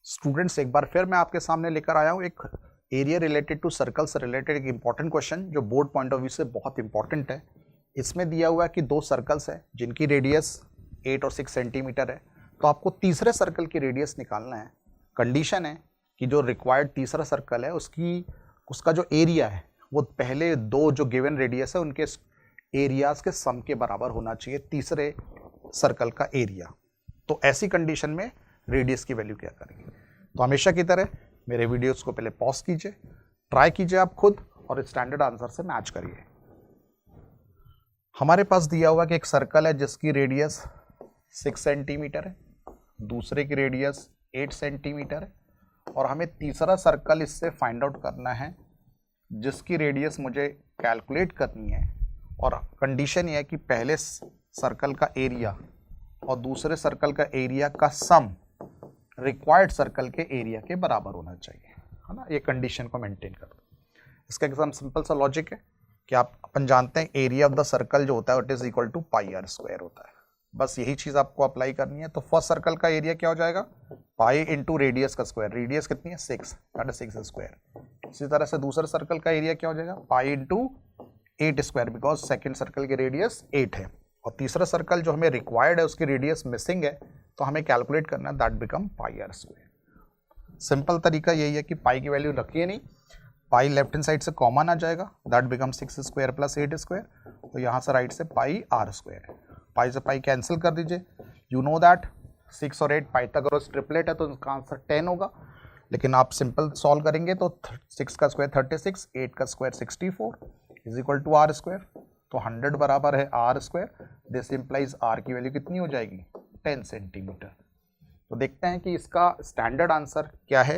Students, एक बार फिर मैं आपके सामने लेकर आया हूँ एक एरिया रिलेटेड टू सर्कल से रिलेटेड एक इंपॉर्टेंट क्वेश्चन जो बोर्ड पॉइंट ऑफ व्यू से बहुत इंपॉर्टेंट है। इसमें दिया हुआ है कि दो सर्कल्स है जिनकी रेडियस 8 और 6 सेंटीमीटर है, तो आपको तीसरे सर्कल की रेडियस निकालना है। कंडीशन है कि जो रिक्वायर्ड तीसरा सर्कल है उसका जो एरिया है वो पहले दो जो गिवन रेडियस है उनके एरियाज के सम के बराबर होना चाहिए तीसरे सर्कल का एरिया। तो ऐसी कंडीशन में रेडियस की वैल्यू क्या करेंगे। तो हमेशा की तरह मेरे वीडियोस को पहले पॉज कीजिए, ट्राई कीजिए आप खुद और स्टैंडर्ड आंसर से मैच करिए। हमारे पास दिया हुआ कि एक सर्कल है जिसकी रेडियस 6 सेंटीमीटर है, दूसरे की रेडियस 8 सेंटीमीटर है और हमें तीसरा सर्कल इससे फाइंड आउट करना है जिसकी रेडियस मुझे कैलकुलेट करनी है। और कंडीशन ये है कि पहले सर्कल का एरिया और दूसरे सर्कल का एरिया का सम रिक्वायर्ड सर्कल के एरिया के बराबर होना चाहिए, है ना। ये कंडीशन को मेंटेन कर दो। इसका एकदम सिंपल सा लॉजिक है कि अपन जानते हैं एरिया ऑफ द सर्कल जो होता है it is equal to pi r square होता है। बस यही चीज आपको अप्लाई करनी है। तो फर्स्ट सर्कल का एरिया क्या हो जाएगा, पाई इंटू रेडियस का स्क्वायर। रेडियस कितनी है 6, दैट इज 6 स्क्वायर। इसी तरह से दूसरे सर्कल का एरिया क्या हो जाएगा, pi into 8 square, because second circle की रेडियस 8 है। और तीसरा सर्कल जो हमें रिक्वायर्ड है उसकी रेडियस मिसिंग है, तो हमें कैलकुलेट करना है, that become pi r square. Simple तरीका यही है कि पाई की वैल्यू रखिए नहीं, पाई लेफ्ट हैंड साइड से कॉमन आ जाएगा, that become 6 square plus 8 square. तो यहाँ से राइट से पाई आर स्क्वायर है, पाई से पाई कैंसिल कर दीजिए। यू नो दैट 6 और 8 पाइथागोरस ट्रिपलेट है तो इसका आंसर 10 होगा। लेकिन आप सिंपल सॉल्व करेंगे तो 6 का स्क्वायर 36, 8 का square 64 is equal to r square. तो 100 बराबर है r square. This implies r की वैल्यू कितनी हो जाएगी, 10 सेंटीमीटर। तो देखते हैं कि इसका स्टैंडर्ड आंसर क्या है।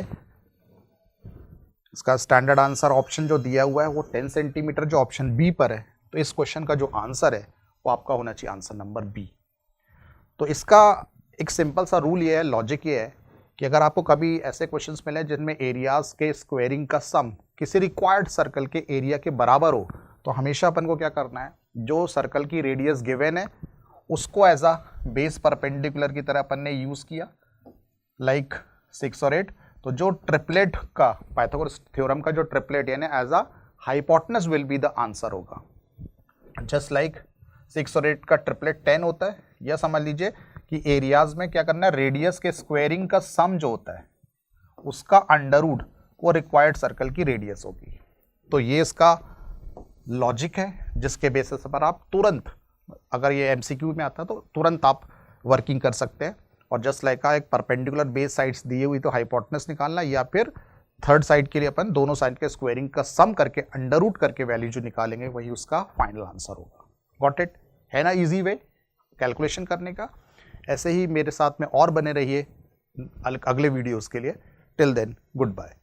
इसका स्टैंडर्ड आंसर ऑप्शन जो दिया हुआ है वो 10 सेंटीमीटर जो ऑप्शन बी पर है। तो इस क्वेश्चन का जो आंसर है वो आपका होना चाहिए आंसर नंबर बी। तो इसका एक सिंपल सा रूल ये है, लॉजिक ये है कि अगर आपको कभी ऐसे क्वेश्चंस मिले जिनमें एरियाज के स्क्वायरिंग का सम किसी रिक्वायर्ड सर्कल के एरिया के बराबर हो, तो हमेशा अपन को क्या करना है, जो सर्कल की रेडियस गिवन है उसको एज अ बेस परपेंडिकुलर की तरह अपन ने यूज किया, लाइक 6 और 8। तो जो ट्रिपलेट का पाइथागोरस थ्योरम का जो ट्रिपलेट यानी as a hypotenuse will be the answer होगा। जस्ट लाइक 6 और 8 का ट्रिपलेट 10 होता है। यह समझ लीजिए कि एरियाज में क्या करना है, रेडियस के स्क्वायरिंग का सम जो होता है उसका अंडर रूट वो रिक्वायर्ड सर्कल की रेडियस होगी। तो ये इसका लॉजिक है जिसके बेसिस पर आप तुरंत, अगर ये एमसीक्यू में आता है तो तुरंत आप वर्किंग कर सकते हैं। और जस्ट लाइक एक परपेंडिकुलर बेस साइड्स दी हुई तो हाइपोटेनस निकालना, या फिर थर्ड साइड के लिए अपन दोनों साइड के स्क्वायरिंग का सम करके अंडर रूट करके वैल्यू जो निकालेंगे वही उसका फाइनल आंसर होगा। गॉट इट, है ना इजी वे कैलकुलेशन करने का। ऐसे ही मेरे साथ में और बने रहिए अगले वीडियोस के लिए। Till then good bye.